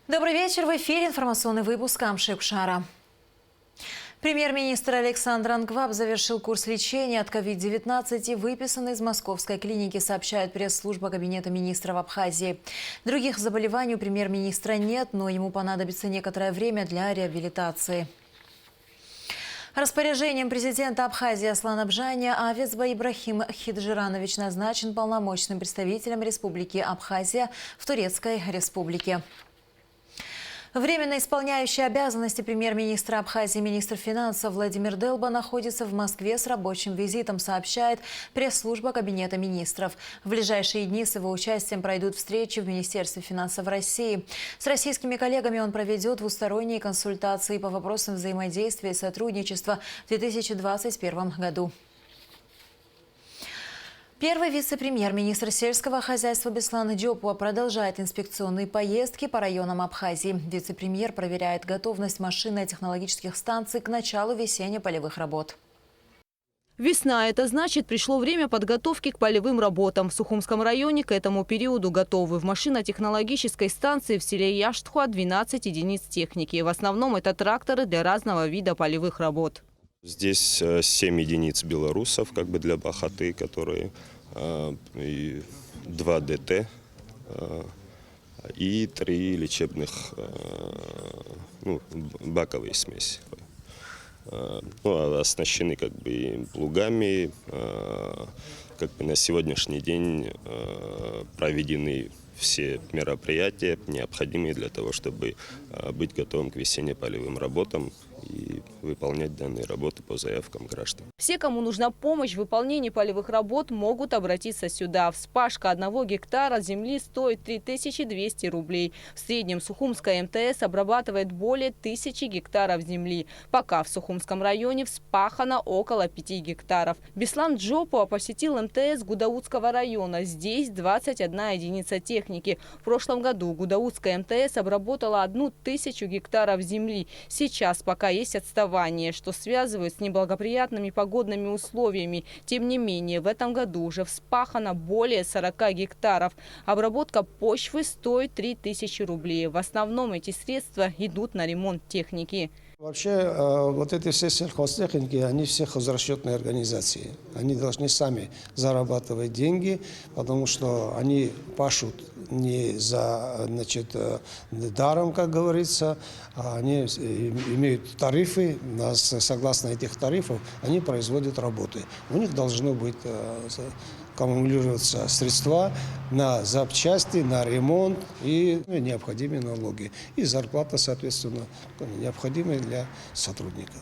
Добрый вечер. В эфире информационный выпуск Амши-Кшара. Премьер-министр Александр Ангваб завершил курс лечения от COVID-19 и выписан из московской клиники, сообщает пресс-служба Кабинета министров Абхазии. Других заболеваний у премьер-министра нет, но ему понадобится некоторое время для реабилитации. Распоряжением президента Абхазии Аслана Бжани Авецба Ибрахим Хиджиранович назначен полномочным представителем Республики Абхазия в Турецкой Республике. Временно исполняющий обязанности премьер-министра Абхазии министр финансов Владимир Делба находится в Москве с рабочим визитом, сообщает пресс-служба Кабинета министров. В ближайшие дни с его участием пройдут встречи в Министерстве финансов России. С российскими коллегами он проведет двусторонние консультации по вопросам взаимодействия и сотрудничества в 2021 году. Первый вице-премьер-министр сельского хозяйства Беслан Джопуа продолжает инспекционные поездки по районам Абхазии. Вице-премьер проверяет готовность машинно-технологических станций к началу весенне-полевых работ. Весна – это значит, пришло время подготовки к полевым работам. В Сухумском районе к этому периоду готовы. В машино-технологической станции в селе Яштхуа 12 единиц техники. В основном это тракторы для разного вида полевых работ. Здесь 7 единиц белорусов для Бахаты, которые и 2 ДТ и 3 лечебных баковые смеси. Оснащены плугами. На сегодняшний день проведены все мероприятия, необходимые для того, чтобы быть готовым к весенне-полевым работам и выполнять данные работы по заявкам граждан. Все, кому нужна помощь в выполнении полевых работ, могут обратиться сюда. Вспашка 1 гектара земли стоит 3200 рублей. В среднем Сухумская МТС обрабатывает более 1000 гектаров земли. Пока в Сухумском районе вспахано около 5 гектаров. Беслан Джопуа посетил МТС Гудаутского района. Здесь 21 единица техники. В прошлом году Гудаутская МТС обработала 1000 гектаров земли. Сейчас пока есть отставание, что связывают с неблагоприятными погодными условиями. Тем не менее, в этом году уже вспахано более 40 гектаров. Обработка почвы стоит 3000 рублей. В основном эти средства идут на ремонт техники. Вообще, эти все сельхозтехники, они все хозрасчетные организации. Они должны сами зарабатывать деньги, потому что они пашут не за даром, как говорится, а они имеют тарифы, согласно этих тарифов они производят работы. У них должно быть аккумулироваться средства на запчасти, на ремонт и необходимые налоги. И зарплата, соответственно, необходимая для сотрудников.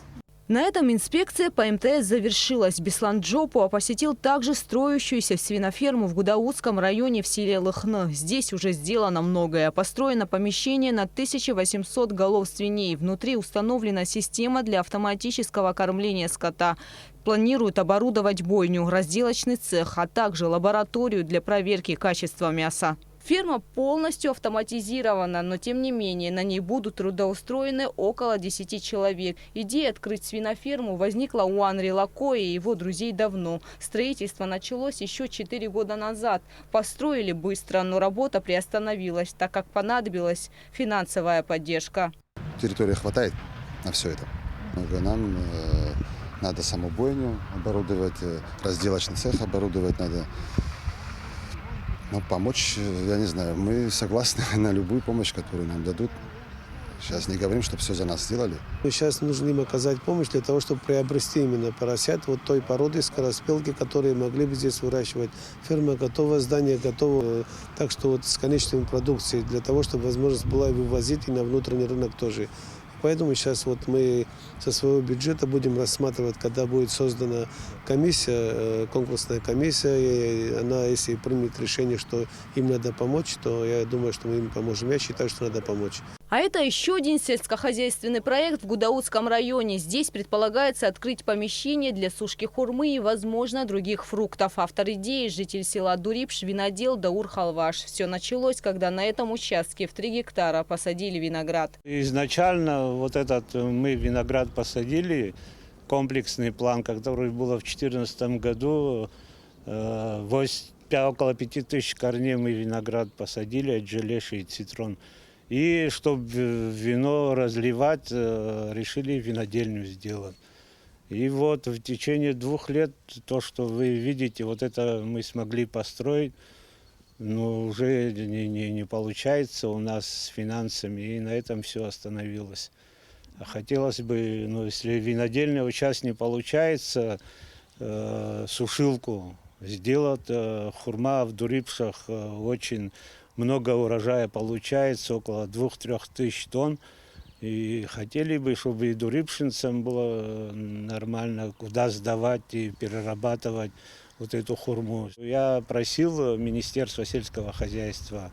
На этом инспекция по МТС завершилась. Беслан Джопуа посетил также строящуюся свиноферму в Гудаутском районе в селе Лыхны. Здесь уже сделано многое. Построено помещение на 1800 голов свиней. Внутри установлена система для автоматического кормления скота. Планируют оборудовать бойню, разделочный цех, а также лабораторию для проверки качества мяса. Ферма полностью автоматизирована, но тем не менее на ней будут трудоустроены около 10 человек. Идея открыть свиноферму возникла у Анри Лакоя и его друзей давно. Строительство началось еще 4 года назад. Построили быстро, но работа приостановилась, так как понадобилась финансовая поддержка. Территории хватает на все это. Нам надо саму бойню оборудовать, разделочный цех оборудовать надо. Помочь, я не знаю, мы согласны на любую помощь, которую нам дадут. Сейчас не говорим, чтобы все за нас сделали. Сейчас нужно им оказать помощь для того, чтобы приобрести именно поросят той породы скороспелки, которые могли бы здесь выращивать. Ферма готова, здание готово. Так что с конечной продукцией для того, чтобы возможность была вывозить и на внутренний рынок тоже. Поэтому сейчас мы со своего бюджета будем рассматривать, когда будет создана комиссия, конкурсная комиссия, и она, если примет решение, что им надо помочь, то я думаю, что мы им поможем. Я считаю, что надо помочь. А это еще один сельскохозяйственный проект в Гудаутском районе. Здесь предполагается открыть помещение для сушки хурмы и, возможно, других фруктов. Автор идеи – житель села Дурипш, винодел Даур Халваш. Все началось, когда на этом участке в 3 гектара посадили виноград. Изначально мы виноград посадили, комплексный план, который был в 2014 году, около 5000 корней мы виноград посадили, отжелеший цитрон. И чтобы вино разливать, решили винодельню сделать. И вот в течение 2 лет то, что вы видите, вот это мы смогли построить, но уже не получается у нас с финансами, и на этом все остановилось. А хотелось бы, ну, если винодельня вот сейчас не получается, сушилку сделать. Хурма в Дурипшах очень много урожая получается, около 2-3 тысяч тонн. И хотели бы, чтобы и дурипшинцам было нормально, куда сдавать и перерабатывать вот эту хурму. Я просил Министерство сельского хозяйства,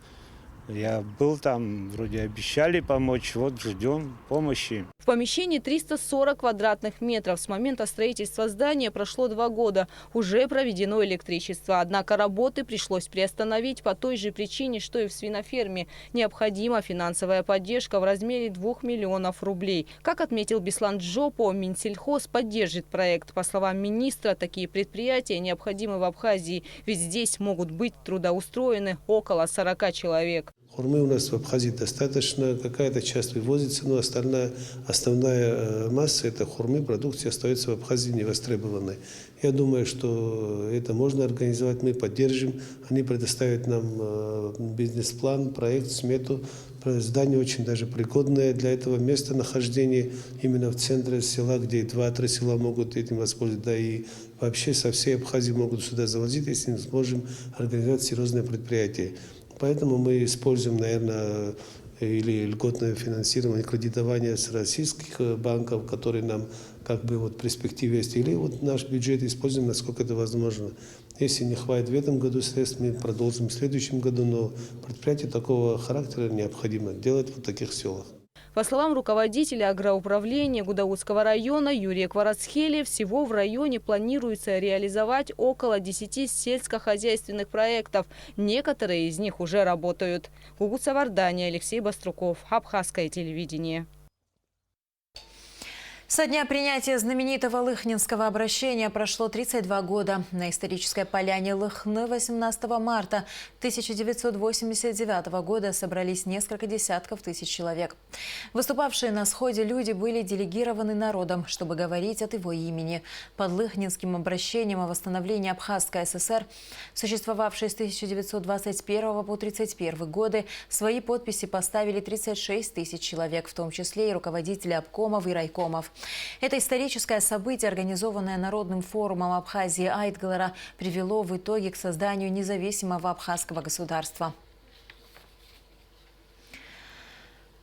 я был там, вроде обещали помочь, вот ждем помощи. В помещении 340 квадратных метров. С момента строительства здания прошло 2 года. Уже проведено электричество. Однако работы пришлось приостановить по той же причине, что и в свиноферме. Необходима финансовая поддержка в размере 2 миллионов рублей. Как отметил Беслан Джопо, Минсельхоз поддержит проект. По словам министра, такие предприятия необходимы в Абхазии, ведь здесь могут быть трудоустроены около 40 человек. Хурмы у нас в Абхазии достаточно, какая-то часть вывозится, но основная масса это хурмы, продукции остается в Абхазии невостребованной. Я думаю, что это можно организовать, мы поддержим, они предоставят нам бизнес-план, проект, смету. Здание очень даже пригодное для этого местонахождения, именно в центре села, где 2-3 села могут этим воспользоваться, да и вообще со всей Абхазии могут сюда завозить, если мы сможем организовать серьезное предприятие. Поэтому мы используем, наверное, или льготное финансирование, кредитование с российских банков, которые нам как бы вот в перспективе есть, или вот наш бюджет используем, насколько это возможно. Если не хватит в этом году средств, мы продолжим в следующем году, но предприятие такого характера необходимо делать в таких селах. По словам руководителя агроуправления Гудаутского района Юрия Кварацхели, всего в районе планируется реализовать около 10 сельскохозяйственных проектов. Некоторые из них уже работают. Гугут Савардания, Алексей Баструков, Абхазское телевидение. Со дня принятия знаменитого лыхнинского обращения прошло 32 года. На исторической поляне Лыхны 18 марта 1989 года собрались несколько десятков тысяч человек. Выступавшие на сходе люди были делегированы народом, чтобы говорить от его имени. Под Лыхнинским обращением о восстановлении Абхазской ССР, существовавшей с 1921 по 1931 годы, свои подписи поставили 36 тысяч человек, в том числе и руководители обкомов и райкомов. Это историческое событие, организованное Народным форумом Абхазии Айтгалара, привело в итоге к созданию независимого абхазского государства.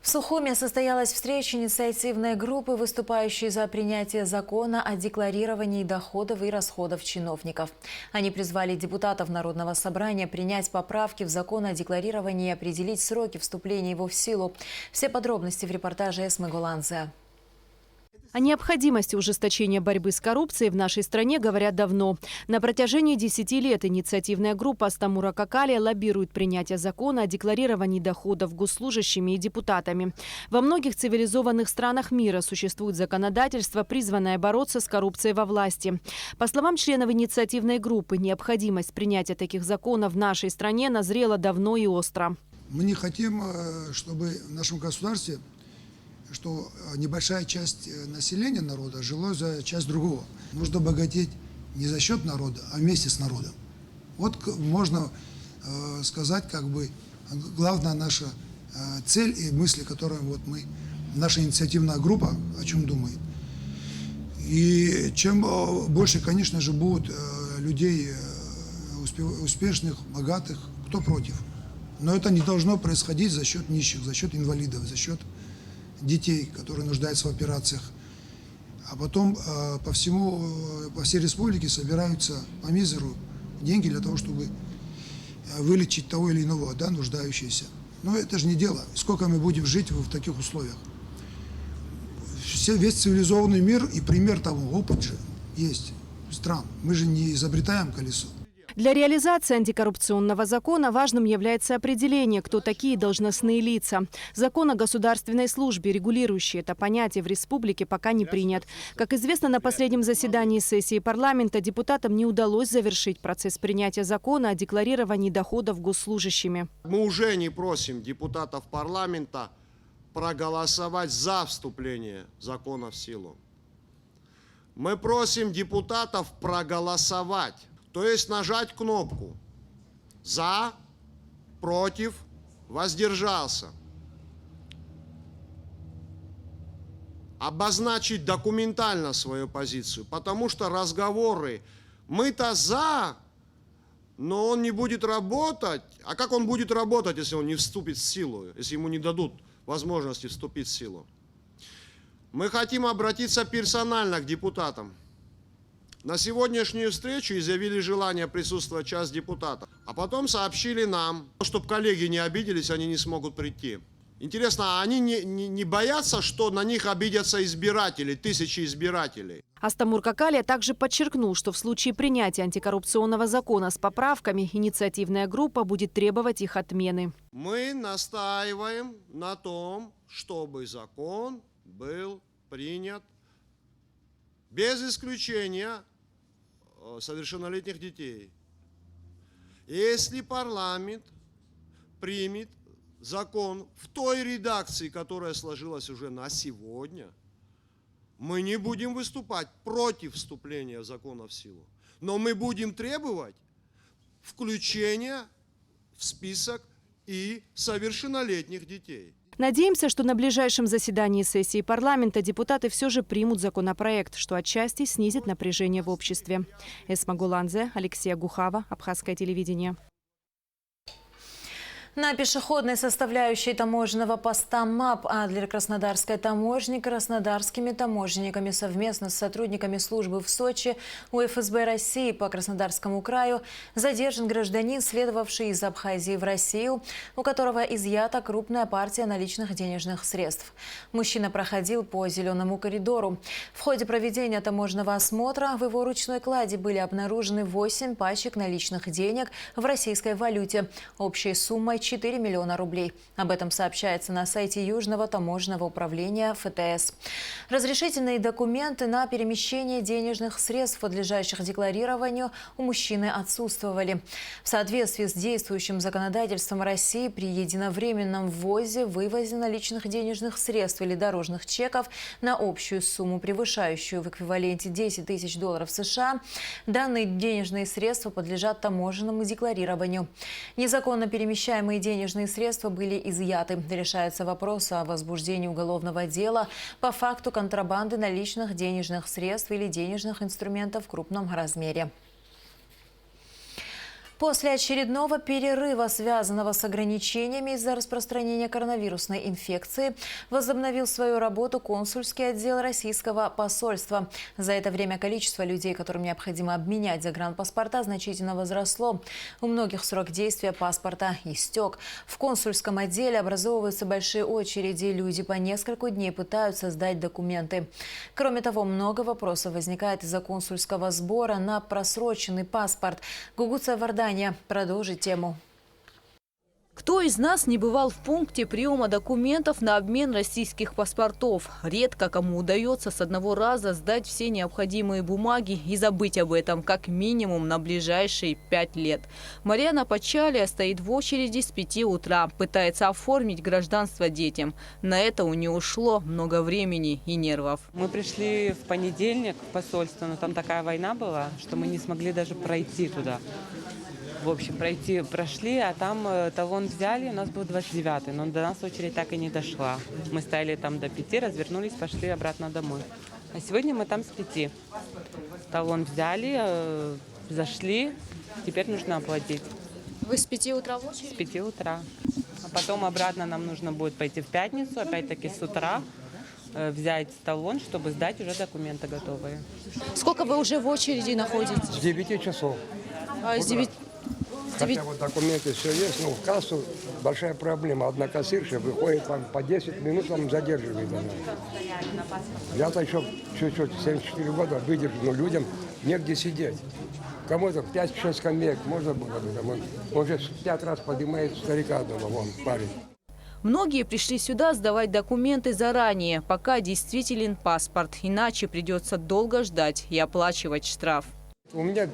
В Сухуме состоялась встреча инициативной группы, выступающей за принятие закона о декларировании доходов и расходов чиновников. Они призвали депутатов Народного собрания принять поправки в закон о декларировании и определить сроки вступления его в силу. Все подробности в репортаже Эсмы Голанзе. О необходимости ужесточения борьбы с коррупцией в нашей стране говорят давно. На протяжении 10 лет инициативная группа Астамура Какалия лоббирует принятие закона о декларировании доходов госслужащими и депутатами. Во многих цивилизованных странах мира существует законодательство, призванное бороться с коррупцией во власти. По словам членов инициативной группы, необходимость принятия таких законов в нашей стране назрела давно и остро. Мы не хотим, чтобы в нашем государстве что небольшая часть населения народа жила за часть другого. Нужно богатеть не за счет народа, а вместе с народом. Вот можно сказать, как бы, главная наша цель и мысли, которые вот мы, наша инициативная группа, о чем думает. И чем больше, конечно же, будут людей успешных, богатых, кто против. Но это не должно происходить за счет нищих, за счет инвалидов, за счет детей, которые нуждаются в операциях. А потом по всей республике собираются по мизеру деньги для того, чтобы вылечить того или иного, да, нуждающегося. Но это же не дело. Сколько мы будем жить в таких условиях? Весь цивилизованный мир и пример того, опыт же есть стран. Мы же не изобретаем колесо. Для реализации антикоррупционного закона важным является определение, кто такие должностные лица. Закон о государственной службе, регулирующий это понятие, в республике пока не принят. Как известно, на последнем заседании сессии парламента депутатам не удалось завершить процесс принятия закона о декларировании доходов госслужащими. Мы уже не просим депутатов парламента проголосовать за вступление закона в силу. Мы просим депутатов проголосовать, то есть нажать кнопку «За», «Против», «Воздержался». Обозначить документально свою позицию, потому что разговоры «мы-то за», но он не будет работать. А как он будет работать, если он не вступит в силу, если ему не дадут возможности вступить в силу? Мы хотим обратиться персонально к депутатам. На сегодняшнюю встречу изъявили желание присутствовать часть депутатов, а потом сообщили нам, чтобы коллеги не обиделись, они не смогут прийти. Интересно, а они не боятся, что на них обидятся избиратели, тысячи избирателей? Астамур Какалия также подчеркнул, что в случае принятия антикоррупционного закона с поправками инициативная группа будет требовать их отмены. Мы настаиваем на том, чтобы закон был принят без исключения совершеннолетних детей. Если парламент примет закон в той редакции, которая сложилась уже на сегодня, мы не будем выступать против вступления закона в силу, но мы будем требовать включения в список и совершеннолетних детей. Надеемся, что на ближайшем заседании сессии парламента депутаты все же примут законопроект, что отчасти снизит напряжение в обществе. Эсма Гуланзе, Алексей Гухава, Абхазское телевидение. На пешеходной составляющей таможенного поста МАП Адлер Краснодарской таможни краснодарскими таможенниками совместно с сотрудниками службы в Сочи у ФСБ России по Краснодарскому краю задержан гражданин, следовавший из Абхазии в Россию, у которого изъята крупная партия наличных денежных средств. Мужчина проходил по зеленому коридору. В ходе проведения таможенного осмотра в его ручной кладе были обнаружены 8 пачек наличных денег в российской валюте общей суммой 4 миллиона рублей. Об этом сообщается на сайте Южного таможенного управления ФТС. Разрешительные документы на перемещение денежных средств, подлежащих декларированию, у мужчины отсутствовали. В соответствии с действующим законодательством России при единовременном ввозе-вывозе наличных денежных средств или дорожных чеков на общую сумму, превышающую в эквиваленте 10 тысяч долларов США, данные денежные средства подлежат таможенному декларированию. Незаконно перемещаемые денежные средства были изъяты. Решается вопрос о возбуждении уголовного дела по факту контрабанды наличных денежных средств или денежных инструментов в крупном размере. После очередного перерыва, связанного с ограничениями из-за распространения коронавирусной инфекции, возобновил свою работу консульский отдел российского посольства. За это время количество людей, которым необходимо обменять загранпаспорта, значительно возросло. У многих срок действия паспорта истек. В консульском отделе образовываются большие очереди. Люди по несколько дней пытаются сдать документы. Кроме того, много вопросов возникает из-за консульского сбора на просроченный паспорт. Гугуца Варданя продолжит тему. Кто из нас не бывал в пункте приема документов на обмен российских паспортов? Редко кому удается с одного раза сдать все необходимые бумаги и забыть об этом как минимум на ближайшие 5 лет. Марьяна Почалия стоит в очереди с 5 утра, пытается оформить гражданство детям. На это у нее ушло много времени и нервов. Мы пришли в понедельник в посольство, но там такая война была, что мы не смогли даже пройти туда. В общем, прошли, а там талон взяли, у нас был 29-й, но до нас очередь так и не дошла. Мы стояли там до 5, развернулись, пошли обратно домой. А сегодня мы там с 5. Талон взяли, зашли, теперь нужно оплатить. Вы с 5 утра в очереди? С 5 утра. А потом обратно нам нужно будет пойти в пятницу, опять-таки с утра, взять талон, чтобы сдать уже документы готовые. Сколько вы уже в очереди находитесь? С 9 часов. С 9... Хотя вот документы все есть, но в кассу большая проблема. Одна кассирша выходит вам по 10 минут, вам задерживает она. Я-то еще чуть-чуть, 74 года выдержу, но людям негде сидеть. Кому-то 5-6 скамеек можно было бы. Там он же 5 раз поднимает старика дома, вон, парень. Многие пришли сюда сдавать документы заранее, пока действителен паспорт. Иначе придется долго ждать и оплачивать штраф. У меня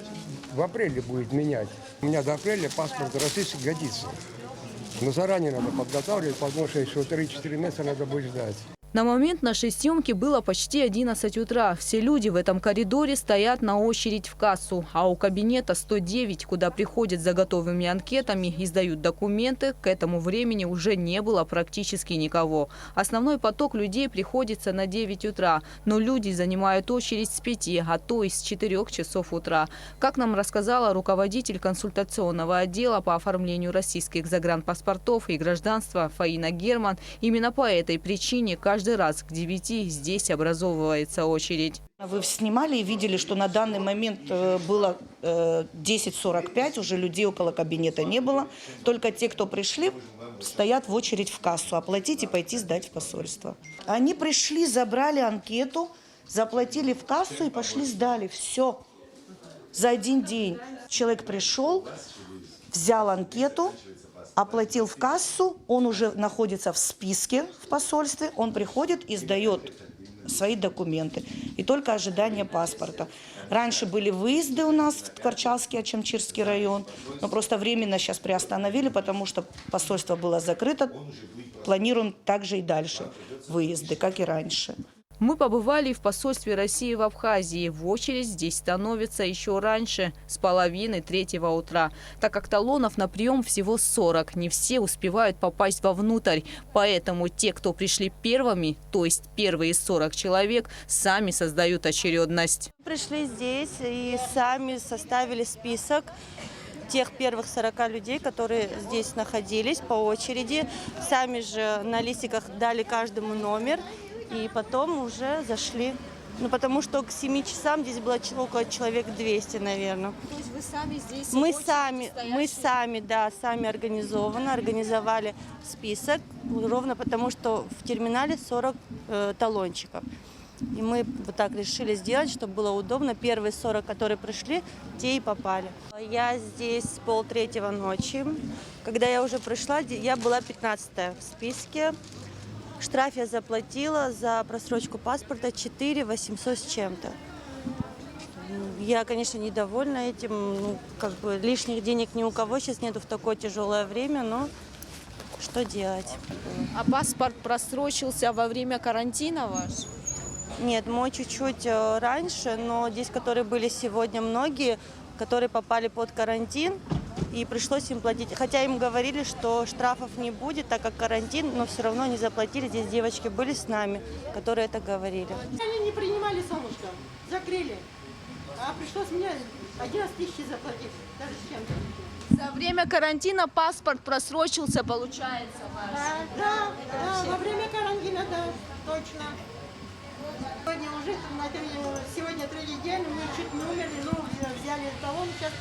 в апреле будет менять. У меня до апреля паспорт российский годится. Но заранее надо подготавливать, потому что еще 3-4 месяца надо будет ждать. На момент нашей съемки было почти 11 утра. Все люди в этом коридоре стоят на очередь в кассу. А у кабинета 109, куда приходят за готовыми анкетами и сдают документы, к этому времени уже не было практически никого. Основной поток людей приходится на 9 утра. Но люди занимают очередь с 5, а то и с 4 часов утра. Как нам рассказала руководитель консультационного отдела по оформлению российских загранпаспортов и гражданства Фаина Герман, именно по этой причине каждый раз к 9 здесь образовывается очередь. Вы снимали и видели, что на данный момент было 10:45, уже людей около кабинета не было. Только те, кто пришли, стоят в очередь в кассу, оплатить и пойти сдать в посольство. Они пришли, забрали анкету, заплатили в кассу и пошли сдали. Все. За один день человек пришел, взял анкету, оплатил в кассу, он уже находится в списке в посольстве, он приходит и сдает свои документы. И только ожидание паспорта. Раньше были выезды у нас в Ткачевский, Ачамчирский район, но просто временно сейчас приостановили, потому что посольство было закрыто. Планируем также и дальше выезды, как и раньше. Мы побывали в посольстве России в Абхазии. В очередь здесь становится еще раньше, с половины 3 утра. Так как талонов на прием всего 40, не все успевают попасть вовнутрь. Поэтому те, кто пришли первыми, то есть первые 40 человек, сами создают очередность. Пришли здесь и сами составили список тех первых 40 людей, которые здесь находились по очереди. Сами же на листиках дали каждому номер. И потом уже зашли. Ну, потому что к 7 часам здесь было около человек 200, наверное. То есть вы сами здесь? Мы сами, да, сами организовали список, ровно потому что в терминале 40 талончиков. И мы вот так решили сделать, чтобы было удобно. Первые 40, которые пришли, те и попали. Я здесь с 2:30 ночи. Когда я уже пришла, я была 15-я в списке. Штраф я заплатила за просрочку паспорта 4 800 с чем-то. Я, конечно, недовольна этим. Ну, как бы лишних денег ни у кого сейчас нету в такое тяжелое время, но что делать? А паспорт просрочился во время карантина ваш? Нет, мой чуть-чуть раньше, но здесь, которые были сегодня многие, которые попали под карантин, и пришлось им платить. Хотя им говорили, что штрафов не будет, так как карантин, но все равно не заплатили. Здесь девочки были с нами, которые это говорили. Они не принимали, солнышко, закрыли. А пришлось мне 11 тысяч заплатить, даже с чем-то. За время карантина паспорт просрочился, получается, ваш? Да, во время карантина, да, точно. Сегодня третий день, мы чуть не умерли, но взяли талон, сейчас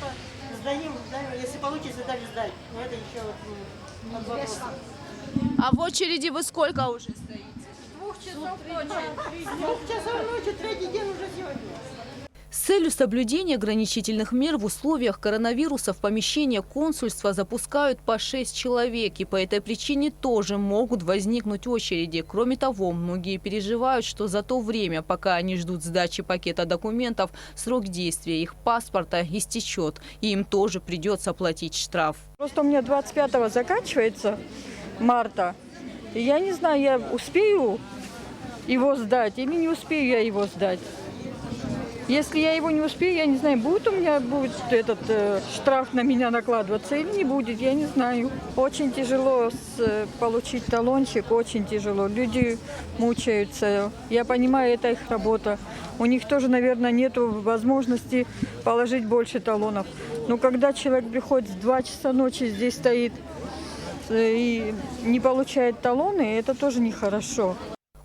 сдаем, если получится, даже сдать. Но это еще вот вопрос. А в очереди вы сколько уже стоите? 2 часов ночи. 2 часов ночи, третий день уже сегодня. С целью соблюдения ограничительных мер в условиях коронавируса в помещение консульства запускают по 6 человек. И по этой причине тоже могут возникнуть очереди. Кроме того, многие переживают, что за то время, пока они ждут сдачи пакета документов, срок действия их паспорта истечет. И им тоже придется платить штраф. Просто у меня 25-го заканчивается, марта. И я не знаю, я успею его сдать или не успею я его сдать. Если я его не успею, я не знаю, будет у меня этот штраф на меня накладываться или не будет, я не знаю. Очень тяжело получить талончик, очень тяжело. Люди мучаются. Я понимаю, это их работа. У них тоже, наверное, нет возможности положить больше талонов. Но когда человек приходит в 2 часа ночи, здесь стоит и не получает талоны, это тоже нехорошо.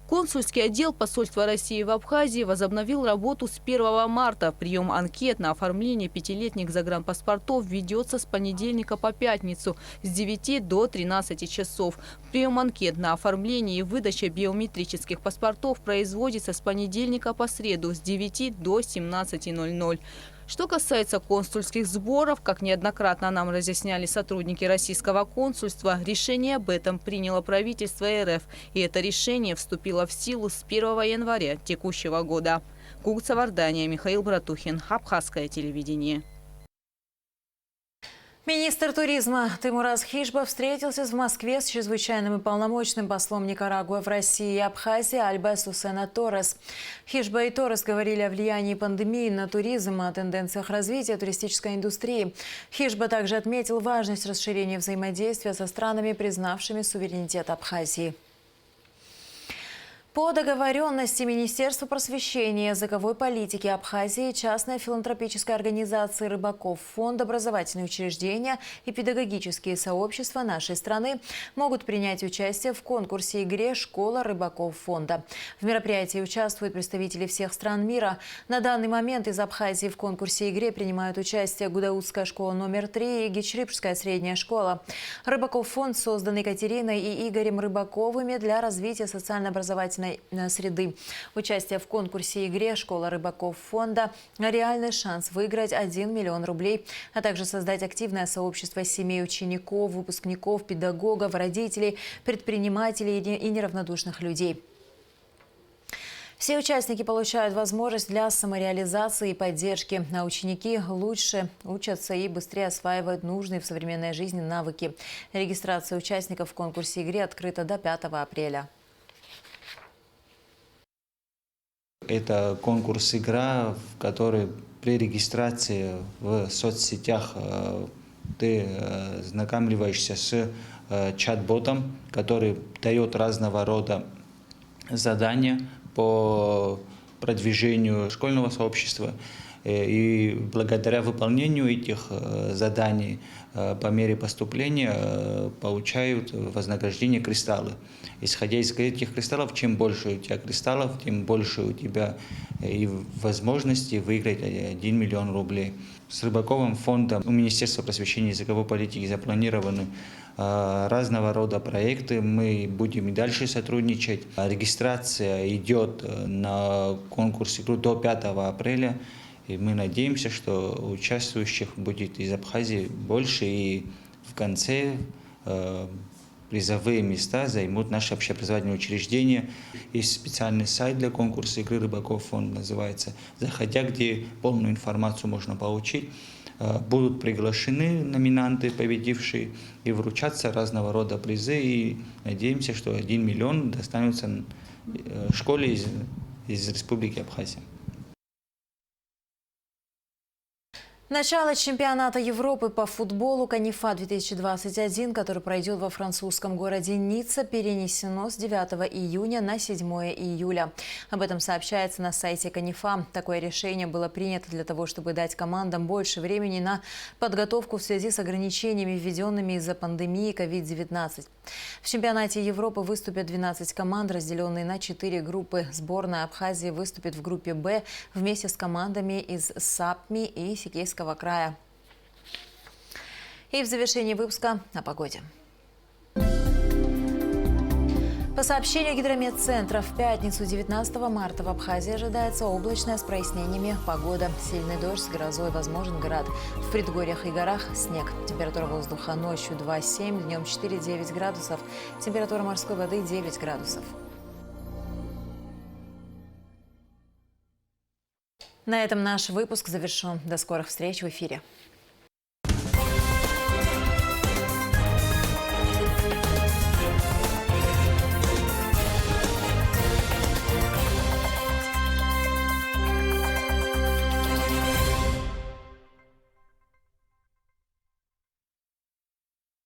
Консульский отдел посольства России в Абхазии возобновил работу с 1 марта. Прием анкет на оформление 5-летних загранпаспортов ведется с понедельника по пятницу с 9 до 13 часов. Прием анкет на оформление и выдача биометрических паспортов производится с понедельника по среду с 9 до 17:00. Что касается консульских сборов, как неоднократно нам разъясняли сотрудники российского консульства, решение об этом приняло правительство РФ. И это решение вступило в силу с 1 января текущего года. Кугца, Вардания, Михаил Братухин, Абхазское телевидение. Министр туризма Теймураз Хижба встретился в Москве с чрезвычайным и полномочным послом Никарагуа в России и Абхазии Альбес Усена Торрес. Хижба и Торрес говорили о влиянии пандемии на туризм, о тенденциях развития туристической индустрии. Хижба также отметил важность расширения взаимодействия со странами, признавшими суверенитет Абхазии. По договоренности Министерства просвещения и языковой политики Абхазии, частная филантропическая организация рыбаков, фонд, образовательные учреждения и педагогические сообщества нашей страны могут принять участие в конкурсе игре «Школа рыбаков фонда». В мероприятии участвуют представители всех стран мира. На данный момент из Абхазии в конкурсе игре принимают участие Гудаутская школа номер 3 и Гичрипская средняя школа. Рыбаков фонд создан Екатериной и Игорем Рыбаковыми для развития социально-образовательной среды. Участие в конкурсе игре «Школа рыбаков фонда» – реальный шанс выиграть 1 миллион рублей, а также создать активное сообщество семей учеников, выпускников, педагогов, родителей, предпринимателей и неравнодушных людей. Все участники получают возможность для самореализации и поддержки, а ученики лучше учатся и быстрее осваивают нужные в современной жизни навыки. Регистрация участников в конкурсе игры открыта до 5 апреля. Это конкурс-игра, в которой при регистрации в соцсетях ты знакомишься с чат-ботом, который дает разного рода задания по продвижению школьного сообщества. И благодаря выполнению этих заданий по мере поступления получают вознаграждение кристаллы. Исходя из этих кристаллов, чем больше у тебя кристаллов, тем больше у тебя и возможности выиграть 1 миллион рублей. С Рыбаковым фондом у Министерства просвещения и языковой политики запланированы разного рода проекты. Мы будем и дальше сотрудничать. Регистрация идет на конкурс игру до 5 апреля. И мы надеемся, что участвующих будет из Абхазии больше, и в конце призовые места займут наши общеобразовательные учреждения. Есть специальный сайт для конкурса игры «Рыбаков фонд» называется, заходя, где полную информацию можно получить. Будут приглашены номинанты, победившие, и вручаться разного рода призы. И надеемся, что 1 миллион достанется школе из Республики Абхазия. Начало чемпионата Европы по футболу «Канифа-2021», который пройдет во французском городе Ницца, перенесено с 9 июня на 7 июля. Об этом сообщается на сайте «Канифа». Такое решение было принято для того, чтобы дать командам больше времени на подготовку в связи с ограничениями, введенными из-за пандемии COVID-19. В чемпионате Европы выступят 12 команд, разделенные на 4 группы. Сборная Абхазии выступит в группе «Б» вместе с командами из Сапми и Сикейского края. И в завершении выпуска о погоде. По сообщению Гидрометцентра, в пятницу 19 марта в Абхазии ожидается облачная с прояснениями погода. Сильный дождь с грозой возможен град. В предгорьях и горах снег. Температура воздуха ночью 2,7, днем 4,9 градусов. Температура морской воды 9 градусов. На этом наш выпуск завершен. До скорых встреч в эфире.